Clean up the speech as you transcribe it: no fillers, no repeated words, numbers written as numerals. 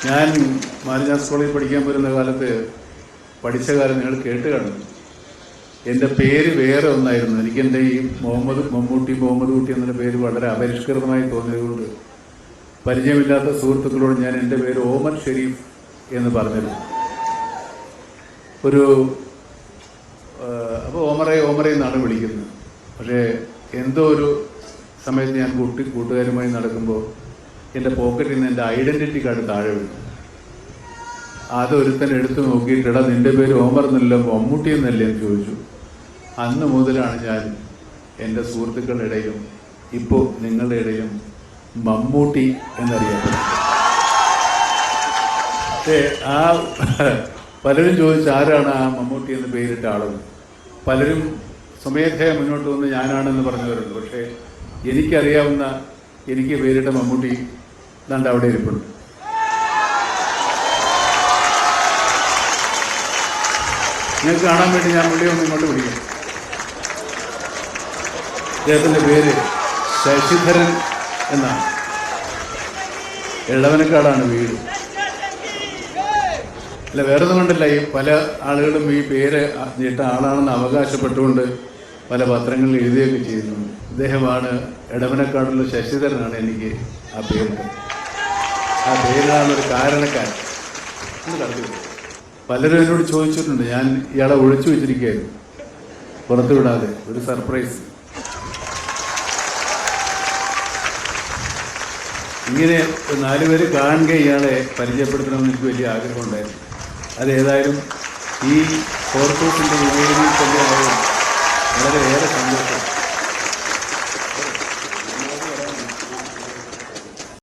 ഞാൻ മാലിന്യാസ് കോളേജിൽ പഠിക്കാൻ വരുന്ന കാലത്ത് പഠിച്ച കാലം നിങ്ങൾ കേട്ട് കാണും. എൻ്റെ പേര് വേറെ ഒന്നായിരുന്നു. എനിക്കെൻ്റെ ഈ മുഹമ്മദ് കുട്ടി എന്നുള്ള പേര് വളരെ അപരിഷ്കൃതമായി തോന്നിയതുകൊണ്ട് പരിചയമില്ലാത്ത സുഹൃത്തുക്കളോട് ഞാൻ എൻ്റെ പേര് ഓമർ ഷെരീഫ് എന്ന് പറഞ്ഞിരുന്നു. അപ്പോൾ ഓമറെ എന്നാണ് വിളിക്കുന്നത്. പക്ഷേ എന്തോ ഒരു സമയത്ത് ഞാൻ കൂട്ടുകാരുമായി നടക്കുമ്പോൾ എൻ്റെ പോക്കറ്റിൽ നിന്ന് എൻ്റെ ഐഡൻറ്റിറ്റി കാർഡ് താഴെ വീണു. അതൊരുത്തൻ എടുത്തു നോക്കിയിട്ട്, എടാ നിൻ്റെ പേര് ഓമർ എന്നല്ല മമ്മൂട്ടി എന്നല്ലേ എന്ന് ചോദിച്ചു. അന്ന് മുതലാണ് ഞാൻ എൻ്റെ സുഹൃത്തുക്കളുടെ ഇടയിലും ഇപ്പോൾ നിങ്ങളുടെ ഇടയിലും മമ്മൂട്ടി എന്നറിയപ്പെടുന്നത്. ആ പലരും ചോദിച്ചു ആരാണ് ആ മമ്മൂട്ടി എന്ന് പേരിട്ട ആളെന്ന്. പലരും സ്വമേധയാ മുന്നോട്ട് വന്ന് ഞാനാണെന്ന് പറഞ്ഞവരുണ്ട്. പക്ഷേ എനിക്കറിയാവുന്ന എനിക്ക് പേരിട്ട മമ്മൂട്ടി ദാണ്ട് അവിടെ ഇരിപ്പുണ്ട്. നിങ്ങൾക്ക് കാണാൻ വേണ്ടി ഞാൻ പുള്ളിയൊന്ന് ഇങ്ങോട്ട് വിളിക്കും. അദ്ദേഹത്തിൻ്റെ പേര് ശശിധരൻ എന്നാണ്. എളവനക്കാടാണ് വീട്. അല്ല, വേറെ ഒന്നും കൊണ്ടല്ല, ഈ പല ആളുകളും ഈ പേര് നീട്ട ആളാണെന്ന് അവകാശപ്പെട്ടുകൊണ്ട് പല പത്രങ്ങളിൽ എഴുതുകയൊക്കെ ചെയ്യുന്നുണ്ട്. അദ്ദേഹമാണ് എടവനക്കാടുള്ള ശശിധരനാണ് എനിക്ക് ആ പേരിട്ടത്. ആ പേരിലാണ് ഒരു കാരണക്കാരൻ. പലരും എന്നോട് ചോദിച്ചിട്ടുണ്ട്. ഞാൻ ഇയാളെ ഒളിച്ചു വെച്ചിരിക്കുകയായിരുന്നു, പുറത്തു വിടാതെ, ഒരു സർപ്രൈസ്. ഇങ്ങനെ 4 പേര് കാണുക ഇയാളെ പരിചയപ്പെടുത്തണമെന്ന് എനിക്ക് വലിയ ആഗ്രഹമുണ്ടായിരുന്നു. അതേതായാലും ഈ ഫോർട്ടൂസിൻ്റെ വേദിയിൽ തന്നെയായാലും വളരെയേറെ സന്തോഷം.